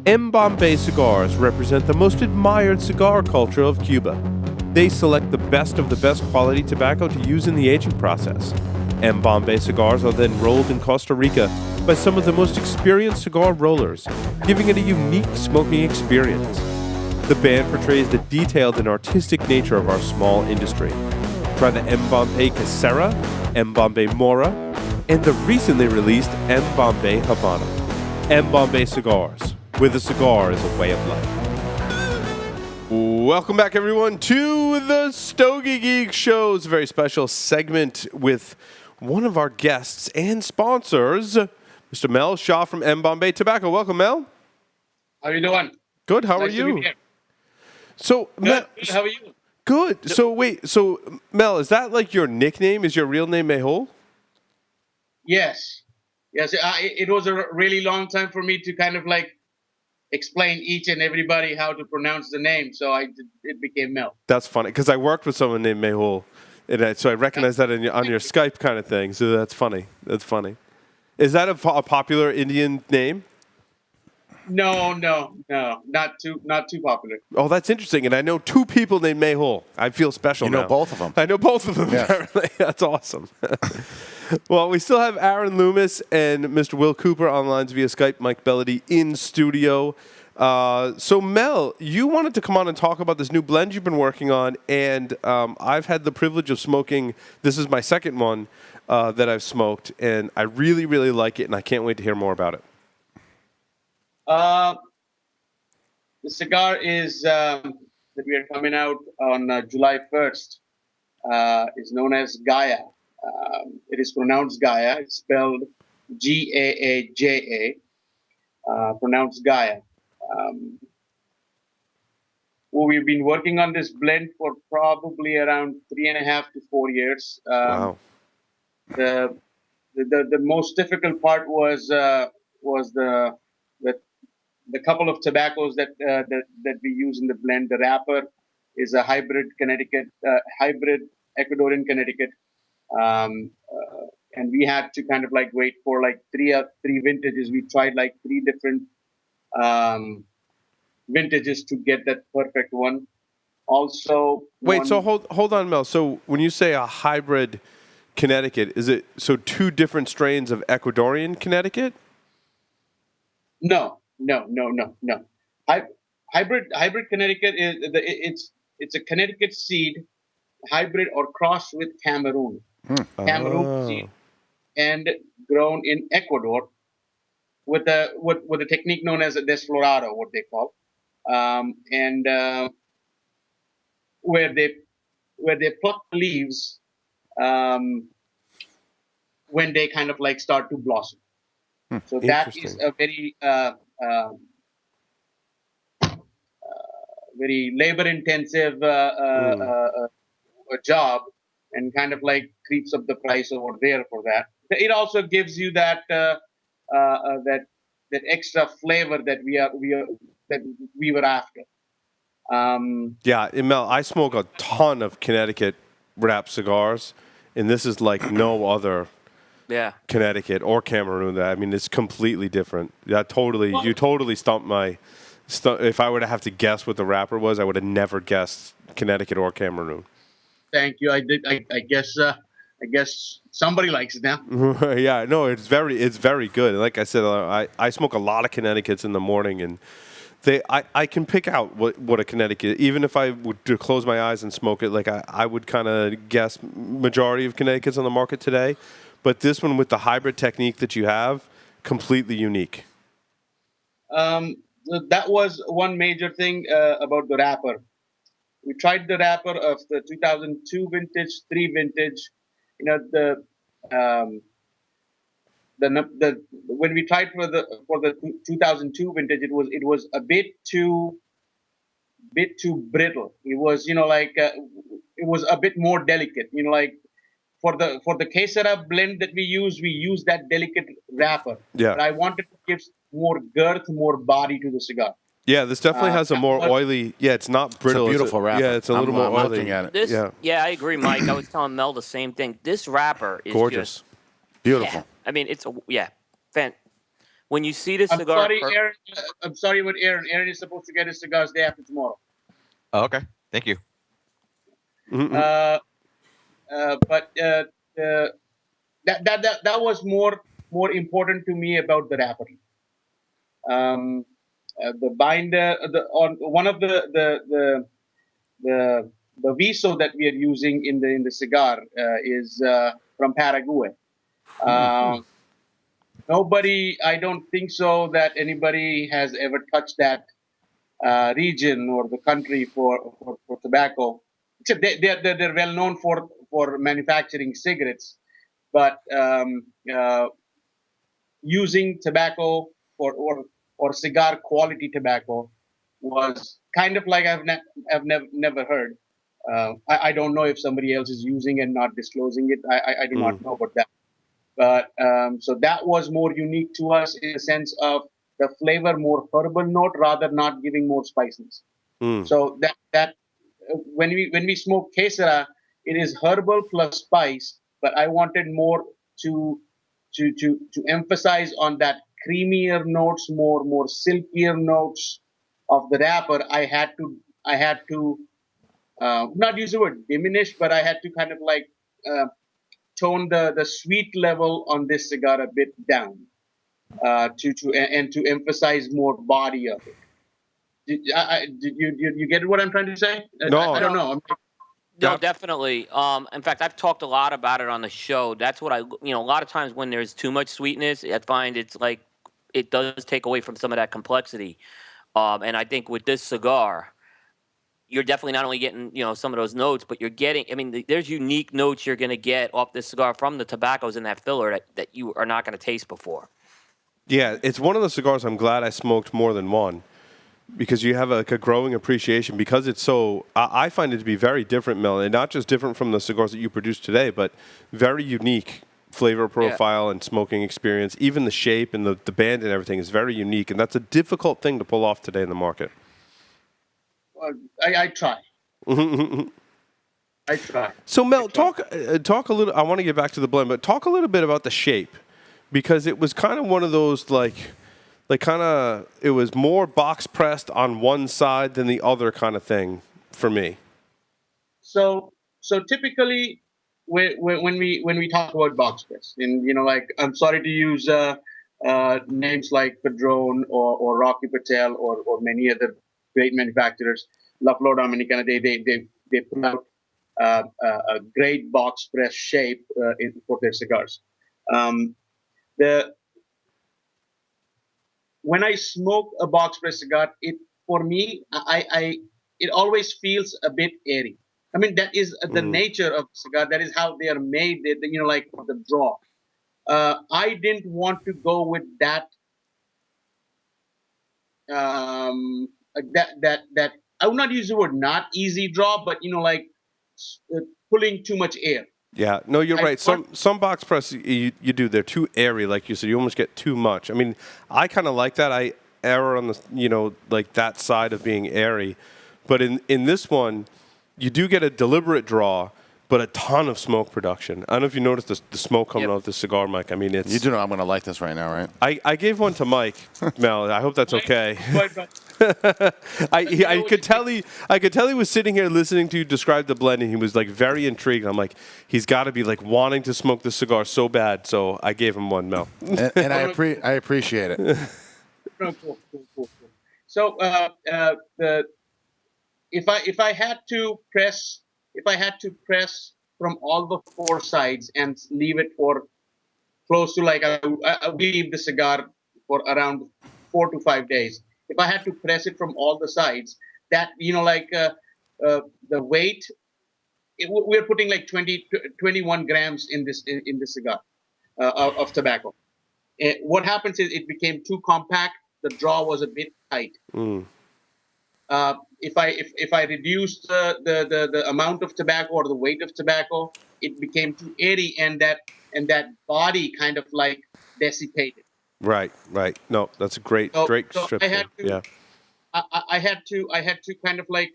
Bombay cigars represent the most admired cigar culture of Cuba. They select the best of the best quality tobacco to use in the aging process. Bombay cigars are then rolled in Costa Rica by some of the most experienced cigar rollers, giving it a unique smoking experience. The band portrays the detailed and artistic nature of our small industry. Try the Bombay Casera, Bombay Mora, and the recently released Bombay Havana. Bombay cigars, where the cigar is a way of life. Welcome back, everyone, to the Stogie Geeks Show. It's a very special segment with one of our guests and sponsors, Mr. Mel Shah from Bombay Tobacco. Welcome, Mel. How are you doing? Good. How are Nice to you? be here. So, Good. How are you? Good. So, wait. So, Mel, is that like your nickname? Is your real name Mehul? Yes. Yes. It was a really long time for me to kind of like explain each and everybody how to pronounce the name. So it became Mel. That's funny because I worked with someone named Mehul, and so I recognize that on your Skype kind of thing. So that's funny. That's funny. Is that a popular Indian name? No, not too popular. Oh, that's interesting. And I know two people named Mehul. I feel special now. You know both of them. I know both of them, Yeah. apparently. That's awesome. Well, we still have Aaron Loomis and Mr. Will Cooper on lines via Skype, Mike Bellady in studio. So, Mel, you wanted to come on and talk about this new blend you've been working on, and I've had the privilege of smoking. This is my second one that I've smoked, and I really, really like it, and I can't wait to hear more about it. The cigar is that we are coming out on July 1st. Is known as Gaia. It is pronounced Gaia. It's spelled Gaaja. Pronounced Gaia. Well, we've been working on this blend for probably around 3.5 to 4 years. Wow. The most difficult part was the couple of tobaccos that we use in the blend. The wrapper is a hybrid Ecuadorian Connecticut, and we had to kind of like wait for like three vintages. We tried like 3 different vintages to get that perfect one. Also, wait. So hold on, Mel. So when you say a hybrid Connecticut, is it so 2 different strains of Ecuadorian Connecticut? No. Hybrid Connecticut is it's a Connecticut seed hybrid or crossed with Cameroon. Cameroon seed, and grown in Ecuador with a technique known as a desflorado, what they call, and where they pluck the leaves when they kind of like start to blossom. So that is a very very labor-intensive job, and kind of like creeps up the price over there for that. It also gives you that that extra flavor that we were after. Yeah, and Mel, I smoke a ton of Connecticut wrap cigars, and this is like no other. Yeah, Connecticut or Cameroon. I mean, it's completely different. You totally stumped my. If I were to have to guess what the wrapper was, I would have never guessed Connecticut or Cameroon. Thank you. I did. I guess somebody likes it now. Yeah, no, it's very good. Like I said, I smoke a lot of Connecticut's in the morning, and I can pick out what a Connecticut. Even if I would to close my eyes and smoke it, like I would kind of guess majority of Connecticut's on the market today. But this one with the hybrid technique that you have, completely unique. That was one major thing about the wrapper. We tried the wrapper of the 2002 vintage, 3 vintage. You know when we tried for the 2002 vintage, it was a bit too brittle. It was it was a bit more delicate. For the Quesera blend that we use that delicate wrapper. Yeah. But I wanted to give more girth, more body to the cigar. Yeah, this definitely has a more oily. Yeah, it's not brittle. It's a beautiful wrapper. Yeah, it's a little more oily. Looking at it. Yeah, I agree, Mike. I was telling Mel the same thing. This wrapper is gorgeous, just, beautiful. Yeah, I mean, it's when you see the I'm cigar, sorry, Aaron. I'm sorry, but Aaron. Aaron is supposed to get his cigars day after tomorrow. Oh, okay. Thank you. Uh, but that was more important to me about the wrapper. The binder, on one of the viso that we are using in the cigar is from Paraguay. Nobody, I don't think so that anybody has ever touched that region or the country for tobacco. Except they're well known for manufacturing cigarettes, but using tobacco or cigar quality tobacco was kind of like I've never heard. I don't know if somebody else is using and not disclosing it. I do not know about that. But so that was more unique to us in the sense of the flavor more herbal note rather not giving more spiciness. So that when we smoke quesara, it is herbal plus spice, but I wanted more to to emphasize on that creamier notes, more silkier notes of the wrapper. I had to not use the word diminish, but I had to kind of like tone the sweet level on this cigar a bit down to emphasize more body of it. Did you get what I'm trying to say? No. I don't know. No, definitely. In fact, I've talked a lot about it on the show. That's what a lot of times when there's too much sweetness, I find it's like it does take away from some of that complexity. And I think with this cigar, you're definitely not only getting some of those notes, but you're getting. I mean, there's unique notes you're going to get off this cigar from the tobaccos in that filler that you are not going to taste before. Yeah, it's one of the cigars I'm glad I smoked more than one, because you have like a growing appreciation, because it's so, I find it to be very different, Mel, and not just different from the cigars that you produce today, but very unique flavor profile and smoking experience. Even the shape and the band and everything is very unique, and that's a difficult thing to pull off today in the market. I try. I try. So Mel, talk a little. I want to get back to the blend, but talk a little bit about the shape, because it was kind of one of those it was more box pressed on one side than the other kind of thing for me. So typically when we talk about box press, and like, I'm sorry to use names like Padron or Rocky Patel or many other great manufacturers, La Flor Dominicana, they put out a great box press shape for their cigars. When I smoke a box press cigar, for me, it always feels a bit airy. I mean, that is the nature of cigar. That is how they are made. Like the draw. I didn't want to go with that. That I would not use the word not easy draw, but pulling too much air. Yeah, no, you're right. Some box press you do, they're too airy, like you said. You almost get too much. I mean, I kind of like that. I err on the like that side of being airy, but in this one, you do get a deliberate draw, but a ton of smoke production. I don't know if you noticed the smoke coming out of the cigar, Mike. I mean, it's. You do know I'm going to like this right now, right? I gave one to Mike, Mel. I hope that's okay. I could tell he was sitting here listening to you describe the blend, and he was like very intrigued. I'm like, he's got to be like wanting to smoke this cigar so bad. So I gave him one, Mel. and I appreciate it. Cool. So if I had to press from all the four sides and leave it for close to like I leave the cigar for around 4 to 5 days. If I had to press it from all the sides, that the weight, we're putting like 21 grams in this cigar of tobacco. What happens is it became too compact. The draw was a bit tight. If I reduced the amount of tobacco or the weight of tobacco, it became too airy, and that body kind of like dissipated. Right. No, that's a great strip. I had to kind of like,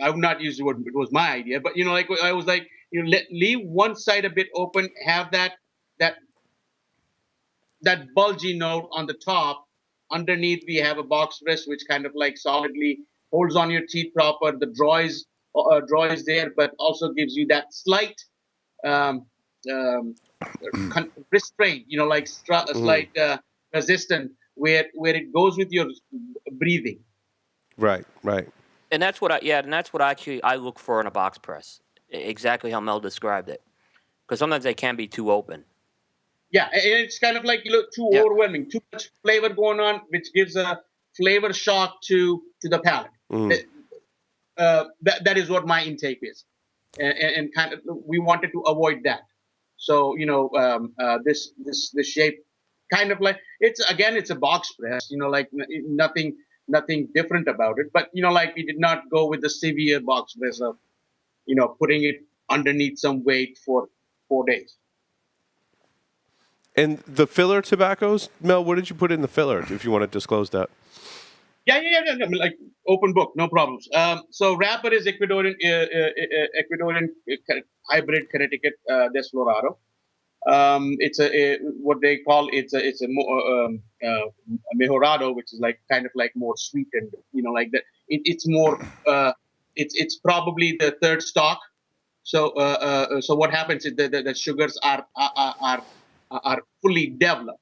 I would not use the word, it was my idea, but like I was like, leave one side a bit open, have that that bulgy note on the top. Underneath, we have a box press, which kind of like solidly holds on your teeth proper. The draw is there, but also gives you that slight um, um, restraint, like slight resistance where it goes with your breathing. Right. And that's what I look for in a box press. Exactly how Mel described it. Because sometimes they can be too open. Yeah, and it's kind of like too overwhelming, too much flavor going on, which gives a flavor shock to the palate. That is what my intake is, and kind of we wanted to avoid that. So this shape, kind of like it's a box press, like nothing different about it. But like we did not go with the severe box press of putting it underneath some weight for 4 days. And the filler tobaccos, Mel, what did you put in the filler, if you want to disclose that? Yeah, like open book, no problems. So wrapper is Ecuadorian hybrid Connecticut Desflorado. It's what they call a mejorado, which is like kind of like more sweetened, like that. It's more it's probably the third stock. So what happens is the sugars are fully developed.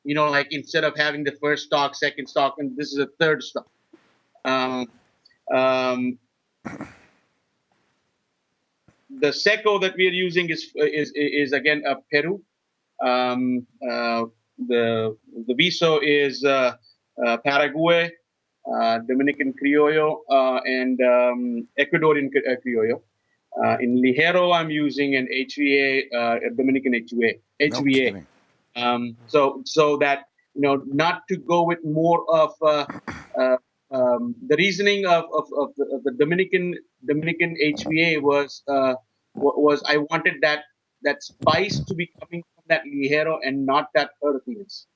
Like instead of having the first stock, second stock, and this is a third stock. The seco that we are using is again a Peru. The viso is Paraguay, Dominican Criollo, and Ecuadorian Criollo. In Ligero, I'm using an HVA, a Dominican HVA. No kidding. So that not to go with more of the reasoning of the Dominican HVA was I wanted that spice to be coming from that Ligero and not that earthiness.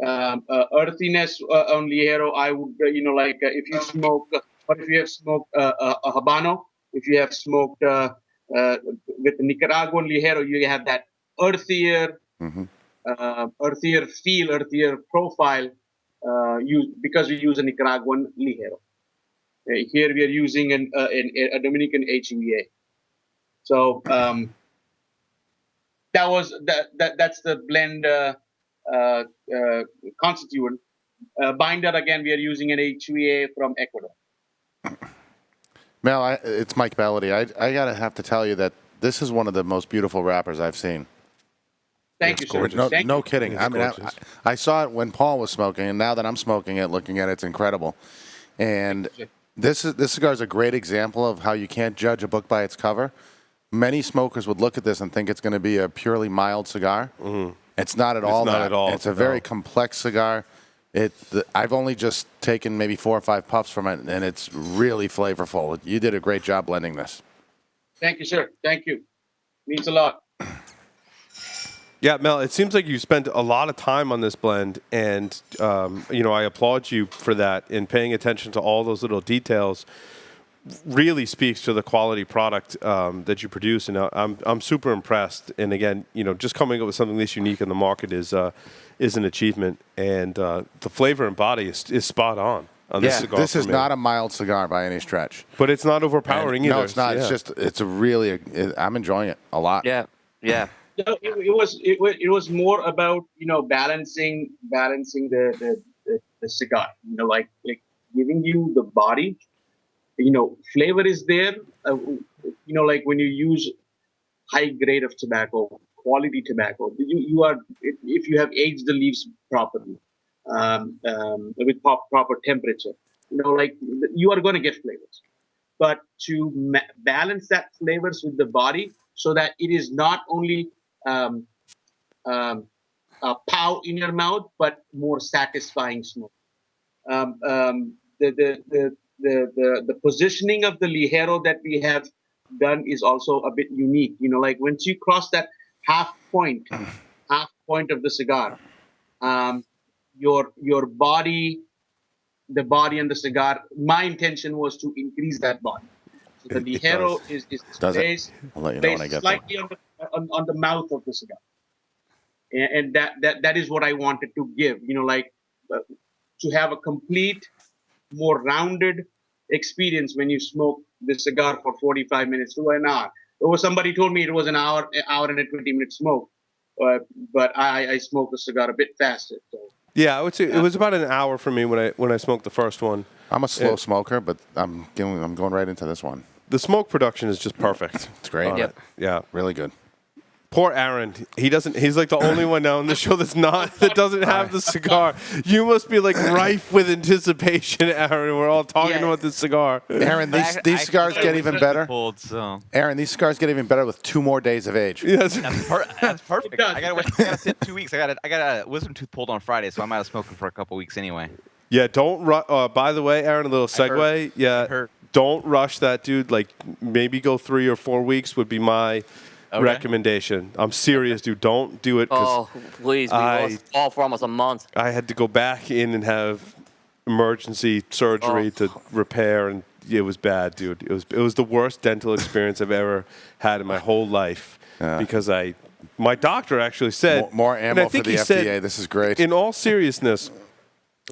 Earthiness on Ligero, I would if you smoke, or if you have smoked a Habano, if you have smoked with Nicaraguan Ligero, you have that earthier, earthier feel, earthier profile, because we use a Nicaraguan Ligero. Here we are using a Dominican HVA. So that's the blend constituent. Binder, again, we are using an HVA from Ecuador. Mel, it's Mike Bellady. I gotta have to tell you that this is one of the most beautiful wrappers I've seen. Thank you, sir. No kidding. I mean, I saw it when Paul was smoking, and now that I'm smoking it, looking at it, it's incredible. And this cigar is a great example of how you can't judge a book by its cover. Many smokers would look at this and think it's going to be a purely mild cigar. It's not at all. It's a very complex cigar. I've only just taken maybe 4 or 5 puffs from it, and it's really flavorful. You did a great job blending this. Thank you, sir. Thank you. Means a lot. Yeah, Mel, it seems like you spent a lot of time on this blend, and I applaud you for that. And paying attention to all those little details really speaks to the quality product that you produce. And I'm super impressed. And again, just coming up with something this unique in the market is an achievement. And the flavor and body is spot on this cigar. This is not a mild cigar by any stretch. But it's not overpowering either. No, it's not. Yeah. I'm enjoying it a lot. Yeah. No, it was more about balancing the cigar. Like giving you the body. Flavor is there. Like when you use high grade of tobacco, quality tobacco, you are, if you have aged the leaves properly, with proper temperature, you are going to get flavors. But to balance that flavors with the body, so that it is not only a pow in your mouth, but more satisfying smoke. The positioning of the Ligero that we have done is also a bit unique. Like once you cross that half point of the cigar, your body, the body and the cigar. My intention was to increase that body. So the Ligero is based I'll let you know when I get slightly on the mouth of the cigar. and that is what I wanted to give. To have a complete, more rounded experience when you smoke this cigar for 45 minutes to an hour. Somebody told me it was an hour and a 20-minute smoke, but I smoked the cigar a bit faster. So. Yeah, I would say it was about an hour for me when I smoked the first one. I'm a slow smoker, but I'm going right into this one. The smoke production is just perfect. It's great. Yep. Yeah, really good. Poor Aaron. He's like the only one now on the show that doesn't have the cigar. You must be like rife with anticipation, Aaron. We're all talking about this cigar. Aaron, these cigars get even better. Pulled, so. Aaron, these cigars get even better with 2 more days of age. Yes. That's perfect. I gotta sit 2 weeks. I got a wisdom tooth pulled on Friday, so I'm out of smoking for a couple weeks anyway. Yeah, don't by the way, Aaron, a little segue. Yeah, don't rush that, dude. Like maybe go 3 or 4 weeks would be my recommendation. I'm serious, dude. Don't do it. Oh, please. We lost all for almost a month. I had to go back in and have emergency surgery to repair, and it was bad, dude. It was the worst dental experience I've ever had in my whole life because my doctor actually said more ammo for the FDA. This is great. In all seriousness,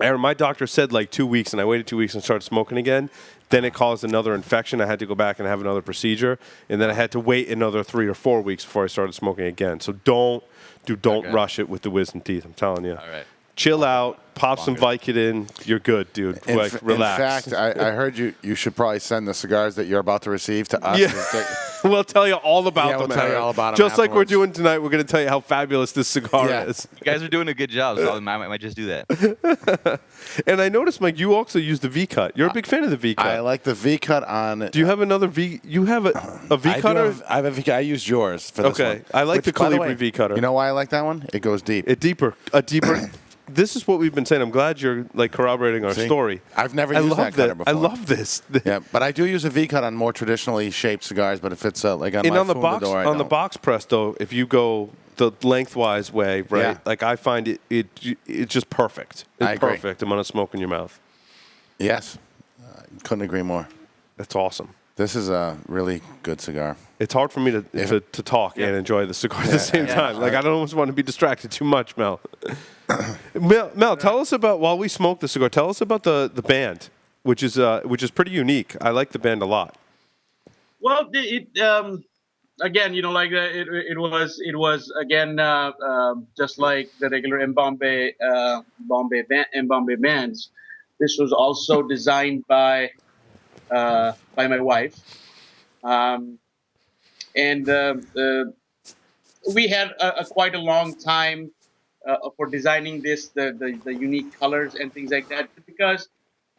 Aaron, my doctor said like 2 weeks, and I waited 2 weeks and started smoking again. Then it caused another infection. I had to go back and have another procedure, and then I had to wait another 3 or 4 weeks before I started smoking again. So don't rush it with the wisdom teeth. I'm telling you. All right. Chill out, pop some Vicodin. You're good, dude. Relax. In fact, I heard you should probably send the cigars that you're about to receive to us. Yeah. We'll tell you all about them. We'll tell you all about them Just like we're afterwards. doing tonight, we're going to tell you how fabulous this cigar is. You guys are doing a good job, so I might just do that. And I noticed, Mike, you also use the V-cut. You're a big fan of the V-cut. I like the V-cut on... Do you have another V... You have a V-cutter? I have a V-cut. I used yours for this one. Okay. I like the Calibri V-cutter. You know why I like that one? It goes deep. A deeper... This is what we've been saying. I'm glad you're like corroborating our story. I've never used that cutter before. I love this. Yeah, but I do use a V-cut on more traditionally shaped cigars. But if it's like on the box press though, if you go the lengthwise way, right? Yeah. Like I find it's just perfect. It's perfect amount of smoke in your mouth. Yes, couldn't agree more. That's awesome. This is a really good cigar. It's hard for me to talk and enjoy the cigar at the same time. Like I don't always want to be distracted too much, Mel. Mel, tell us about while we smoke the cigar. Tell us about the band, which is pretty unique. I like the band a lot. Well, again, it was again just like the regular Bombay bands. This was also designed by my wife, and we had quite a long time for designing this, the unique colors and things like that, because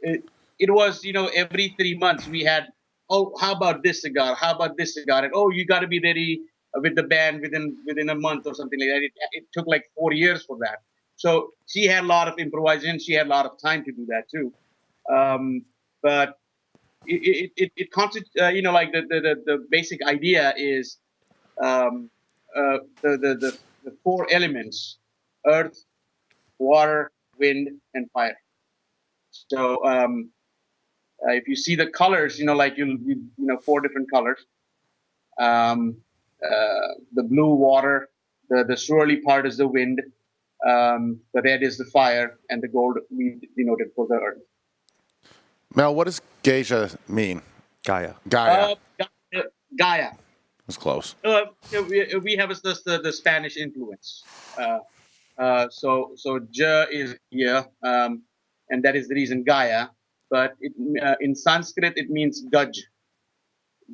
it was every 3 months we had, how about this cigar, and you got to be ready with the band within a month or something like that. It took like 4 years for that. So she had a lot of improvisation. She had a lot of time to do that too. But it constitutes, like the basic idea is the 4 elements: earth, water, wind, and fire. So if you see the colors, like 4 different colors. The blue, water, the swirly part is the wind, the red is the fire, and the gold we denoted for the earth. Mel, what does geisha mean? Gaia. Gaia. It's close. We have the Spanish influence. So Ja is here, and that is the reason Gaia. But in Sanskrit it means Gaj.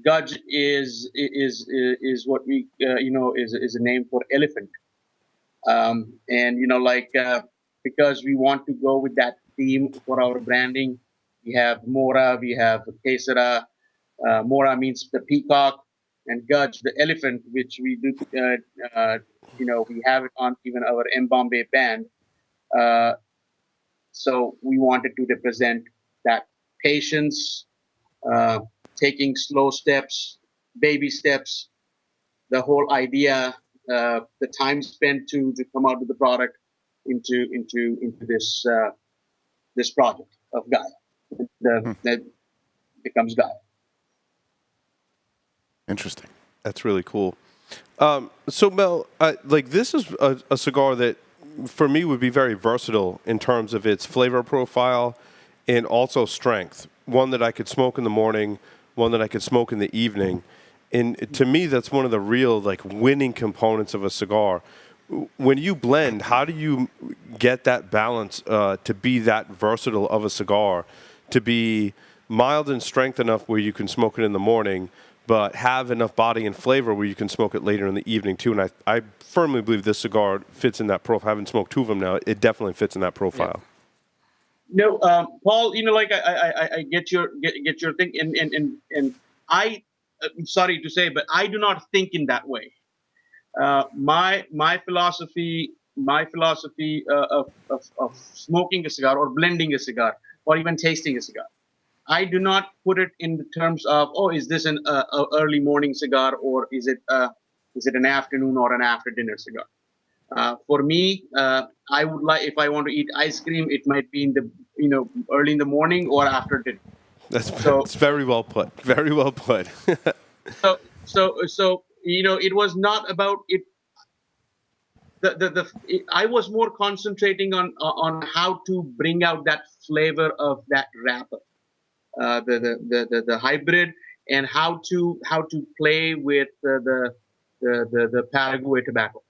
Gaj is what we is a name for elephant. And because we want to go with that theme for our branding, we have Mora, we have Kesara. Mora means the peacock, and Gaj the elephant, which we do. We have it on even our Bombay band. So we wanted to represent that patience, taking slow steps, baby steps, the whole idea, the time spent to come out with the product into this project of Gaia. That becomes Gaia. Interesting. That's really cool. So Mel, like this is a cigar that, for me, would be very versatile in terms of its flavor profile and also strength. One that I could smoke in the morning, one that I could smoke in the evening, and to me, that's one of the real like winning components of a cigar. When you blend, how do you get that balance to be that versatile of a cigar, to be mild in strength enough where you can smoke it in the morning, but have enough body and flavor where you can smoke it later in the evening too? And I firmly believe this cigar fits in that profile. Having smoked two of them now, it definitely fits in that profile. No, Paul, like I get your thing, and I'm sorry to say, but I do not think in that way. My philosophy of smoking a cigar or blending a cigar or even tasting a cigar, I do not put it in the terms of, oh, is this an early morning cigar, or is it an afternoon or an after dinner cigar? For me, I would like, if I want to eat ice cream, it might be in the early in the morning or after dinner. That's very well put. Very well put. so it was not about it. I was more concentrating on how to bring out that flavor of that wrapper, the hybrid, and how to play with the Paraguay tobacco,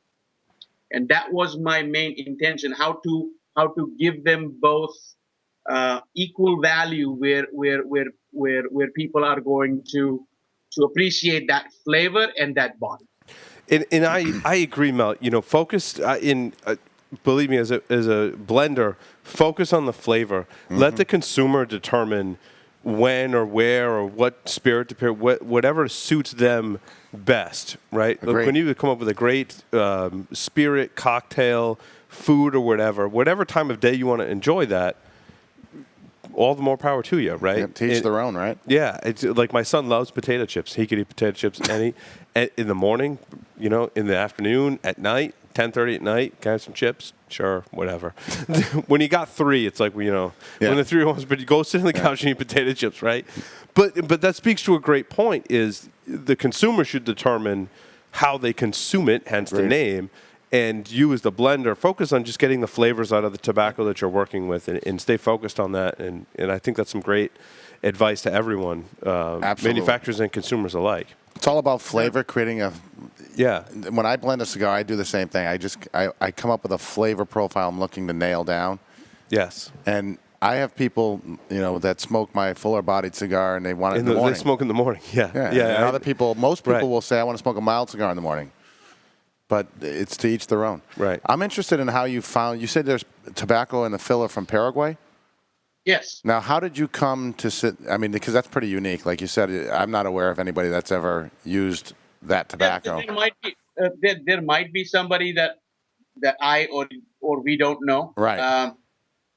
and that was my main intention. How to give them both equal value, where people are going to appreciate that flavor and that bond. And I agree, Mel. Focus believe me, as a blender, focus on the flavor. Mm-hmm. Let the consumer determine when or where or what spirit to pair, whatever suits them best, right? Look, when you come up with a great spirit, cocktail, food, or whatever time of day you want to enjoy that, all the more power to you, right? Yeah, teach their own, right? Yeah, it's like my son loves potato chips. He could eat potato chips in the morning, in the afternoon, at night, 10:30 at night. Can I have some chips? Sure, whatever. When you got three, it's like when the three ones, but you go sit on the couch and eat potato chips, right? But that speaks to a great point. Is the consumer should determine how they consume it, hence the name. And you, as the blender, focus on just getting the flavors out of the tobacco that you're working with, and stay focused on that. And I think that's some great advice to everyone, manufacturers and consumers alike. It's all about flavor, creating when I blend a cigar, I do the same thing. I come up with a flavor profile I'm looking to nail down. Yes. And I have people, that smoke my fuller-bodied cigar, and they want it in the morning. They smoke in the morning, yeah. And most people will say, I want to smoke a mild cigar in the morning. But it's to each their own. Right. I'm interested in how you said there's tobacco in the filler from Paraguay? Yes. Now, how did you come to sit, because that's pretty unique. Like you said, I'm not aware of anybody that's ever used that tobacco. There might be somebody that I or we don't know. Right.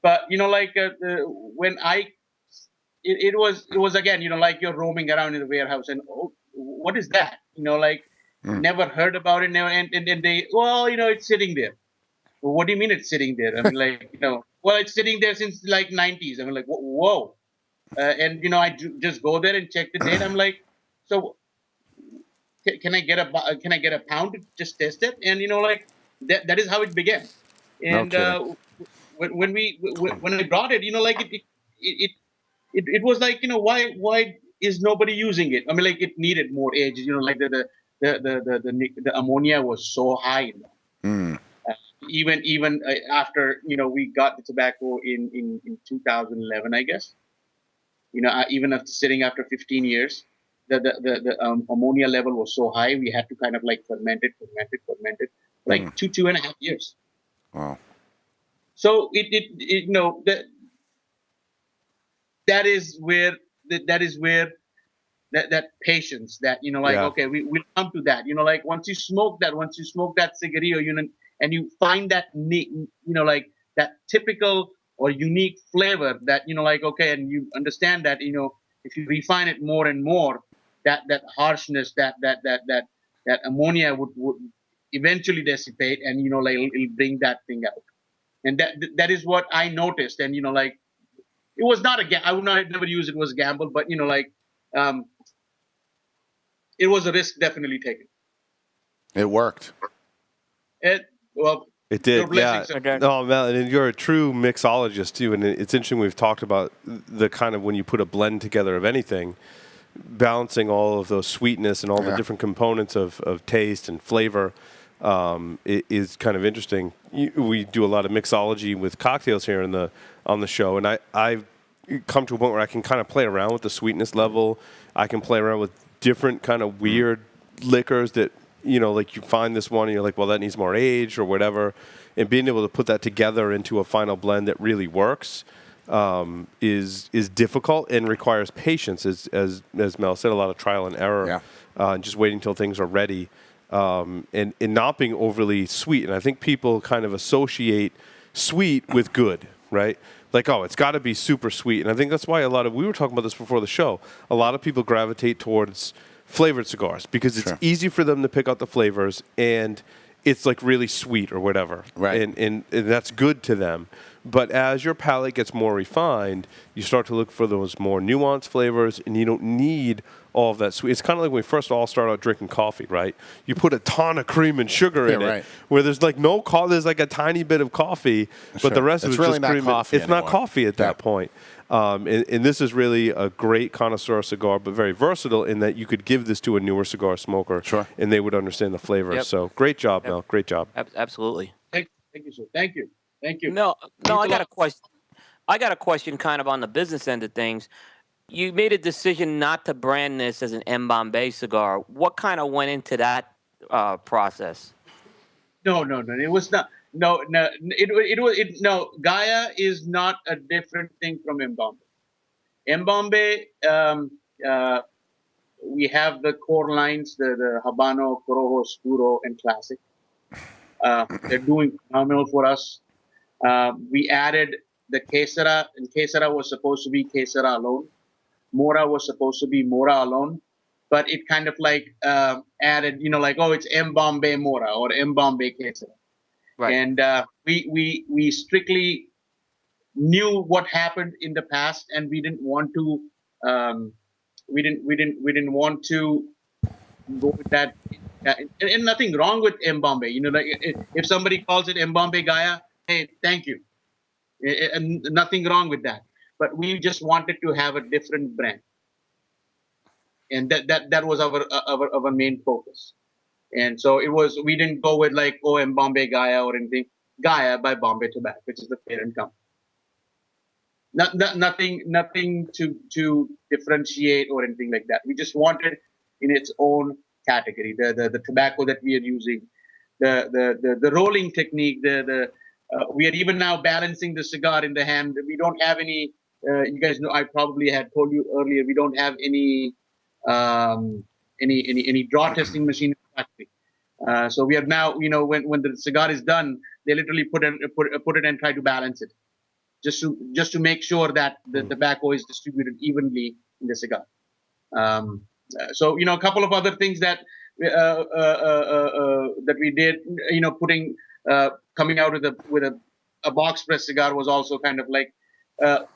But, when it was again, like you're roaming around in the warehouse and, oh, what is that? Never heard about it. Never, and they, it's sitting there. Well, what do you mean it's sitting there? Well, it's sitting there since like 90s. I'm like, whoa. And I just go there and check the date. I'm like, so can I get a pound to just test it? And that is how it began. And when I brought it, it was like, why is nobody using it? It needed more age. The ammonia was so high. Even after we got the tobacco in 2011, I guess. Even after sitting after 15 years, the ammonia level was so high, we had to kind of like ferment it, like 2.5 years. Wow. So that is where that patience, that okay, we'll come to that. Once you smoke that cigarillo, and you find that that typical or unique flavor that okay, and you understand that if you refine it more and more, that harshness, that ammonia would eventually dissipate, and it'll bring that thing out. And that is what I noticed. And it was not I would not never use it was a gamble, but it was a risk definitely taken. It worked. It It your did, blessings, yeah. sir. No, Mel, and you're a true mixologist too. And it's interesting. We've talked about the kind of when you put a blend together of anything, balancing all of those sweetness and all the different components of taste and flavor is kind of interesting. We do a lot of mixology with cocktails here on the show, and I've come to a point where I can kind of play around with the sweetness level. I can play around with different kind of weird liquors that, like you find this one and you're like, well, that needs more age or whatever. And being able to put that together into a final blend that really works is difficult and requires patience, as Mel said, a lot of trial and error, and just waiting until things are ready, and not being overly sweet. And I think people kind of associate sweet with good, right? Like, oh, it's got to be super sweet. And I think that's why we were talking about this before the show, a lot of people gravitate towards flavored cigars because it's easy for them to pick out the flavors and it's like really sweet or whatever. Right. And that's good to them. But as your palate gets more refined, you start to look for those more nuanced flavors, and you don't need all of that sweet. It's kind of like when we first all start out drinking coffee, right? You put a ton of cream and sugar in it, where there's like no coffee. There's like a tiny bit of coffee, but the rest of it's really just not cream. coffee It's not coffee at that point. And this is really a great connoisseur cigar, but very versatile in that you could give this to a newer cigar smoker, and they would understand the flavors. Yep. So great job, Mel. Great job. Absolutely. Thank you, sir. Thank you. No, I got a question. I got a question kind of on the business end of things. You made a decision not to brand this as an M. Bombay cigar. What kind of went into that process? No. It was not. No. No. Gaia is not a different thing from M. Bombay. We have the core lines, the Habano, Corojo, Oscuro, and Classic. They're doing phenomenal for us. We added the Quesera, and Quesera was supposed to be Quesera alone. Mora was supposed to be Mora alone, but it kind of like added, like, oh, it's M. Bombay Mora or M. Bombay Quesera. Right. And we strictly knew what happened in the past, and we didn't want to we didn't want to go with that. And nothing wrong with M. Bombay. Like if somebody calls it M. Bombay Gaia, hey, thank you. And nothing wrong with that. But we just wanted to have a different brand, and that was our main focus. And so we didn't go with like M. Bombay Gaia or anything. Gaia by Bombay Tobak, which is the parent company. Nothing to differentiate or anything like that. We just wanted in its own category. The tobacco that we are using, the rolling technique, we are even now balancing the cigar in the hand. We don't have any. You guys know, I probably had told you earlier. We don't have any draw testing machine in the factory. So we are now, when the cigar is done, they literally put it and try to balance it, just to make sure that the tobacco is distributed evenly in the cigar. So a couple of other things that that we did, coming out with a box press cigar was also kind of like,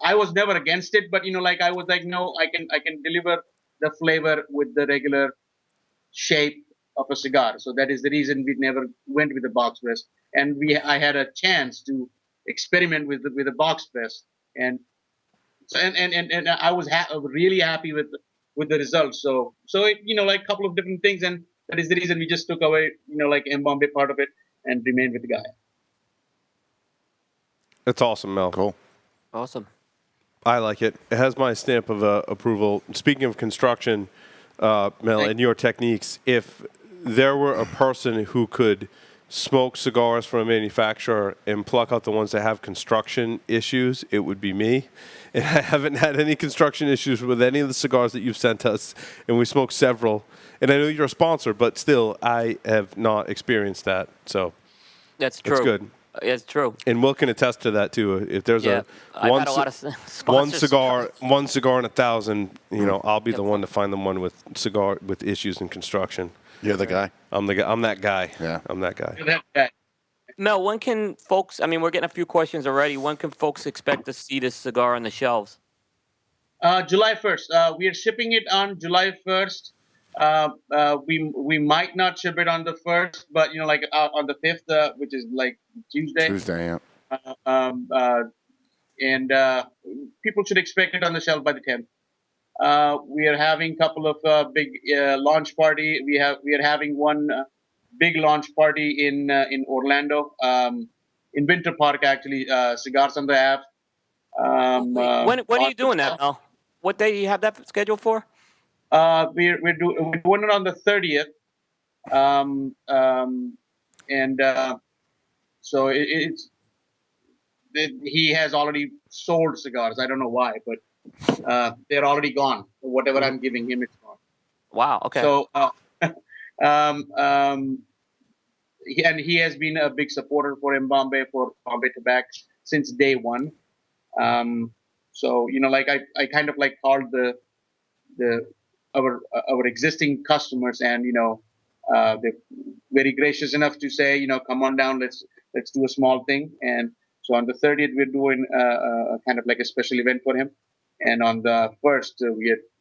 I was never against it, but I was like, no, I can deliver the flavor with the regular shape of a cigar. So that is the reason we never went with the box press. And I had a chance to experiment with a box press, and I was really happy with the results. So like a couple of different things, and that is the reason we just took away like M. Bombay part of it and remained with the Gaia. That's awesome, Mel. Cool. Awesome. I like it. It has my stamp of approval. Speaking of construction, Mel, and your techniques, if there were a person who could smoke cigars from a manufacturer and pluck out the ones that have construction issues, it would be me. And I haven't had any construction issues with any of the cigars that you've sent us, and we smoked several. And I know you're a sponsor, but still, I have not experienced that. So that's true. That's good. It's true. And Will can attest to that too. If there's one cigar in 1,000, I'll be the one to find the one with issues in construction. You're the guy. I'm that guy. Yeah, I'm that guy. You're that guy. Mel, when can folks? I mean, we're getting a few questions already. When can folks expect to see this cigar on the shelves? July 1st. We are shipping it on July 1st. We might not ship it on the 1st, but like on the 5th, which is like Tuesday. Tuesday, yeah. And people should expect it on the shelf by the 10th. We are having a couple of big launch party. We are having one big launch party in Orlando, in Winter Park actually. Cigars on the Ave. When are you doing that, Mel? What day do you have that scheduled for? We're doing it on the 30th. So he has already sold cigars. I don't know why, but they're already gone. Whatever I'm giving him, it's gone. Wow. Okay. So, he has been a big supporter for Bombay Tobak since day one. So like I kind of like called our existing customers, and they're very gracious enough to say, come on down, let's do a small thing. And so on the 30th, we're doing kind of like a special event for him. And on the 1st,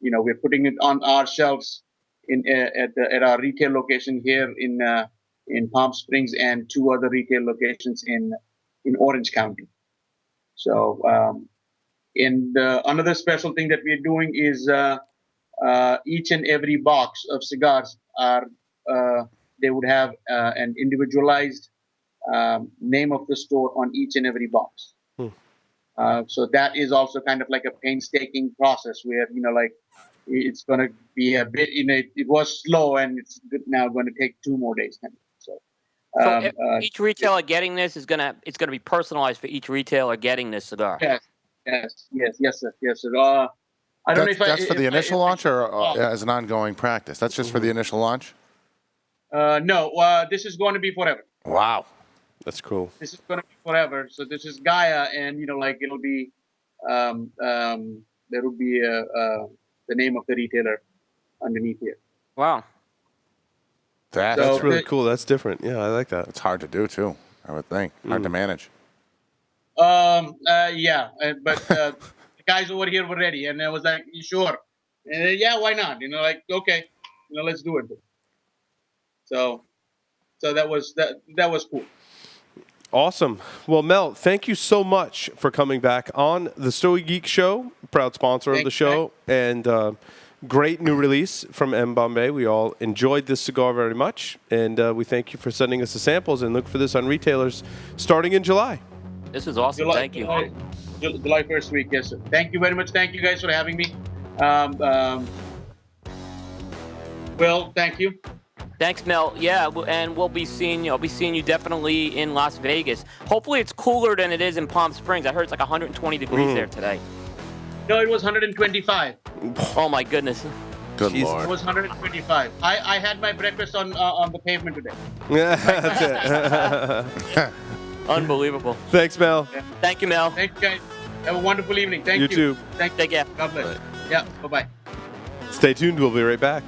we're putting it on our shelves at our retail location here in Palm Springs, and 2 other retail locations in Orange County. So, another special thing that we're doing is each and every box of cigars they would have an individualized name of the store on each and every box. So that is also kind of like a painstaking process where, like, it's going to be a bit, it was slow, and it's now going to take 2 more days. So each retailer getting this it's going to be personalized for each retailer getting this cigar. Yes, sir. I don't know if that's for the initial launch or as an ongoing practice. That's just for the initial launch. No, this is going to be forever. Wow. That's cool. This is going to be forever. So this is Gaia, and like it'll be, there will be the name of the retailer underneath here. Wow. That's really cool. That's different. Yeah, I like that. It's hard to do too, I would think. Hard to manage. Yeah, but the guys over here were ready, and I was like, "You sure?" Yeah, why not? Like, okay, let's do it. So that was cool. Awesome. Well, Mel, thank you so much for coming back on the Stogie Geeks show, proud sponsor of the show, and great new release from Bombay. We all enjoyed this cigar very much, and we thank you for sending us the samples, and look for this on retailers starting in July. This is awesome. Thank you. July 1st week, yes, sir. Thank you very much. Thank you guys for having me. Well, thank you. Thanks, Mel. Yeah, and we'll be seeing you. I'll be seeing you definitely in Las Vegas. Hopefully, it's cooler than it is in Palm Springs. I heard it's like 120 degrees there today. No, it was 125. Oh my goodness. Good Lord. It was 125. I had my breakfast on the pavement today. Yeah, that's it. Unbelievable. Thanks, Mel. Yeah. Thank you, Mel. Thank you, guys. Have a wonderful evening. Thank you. You too. Thank you. Take care. God bless. Yeah, bye-bye. Stay tuned. We'll be right back.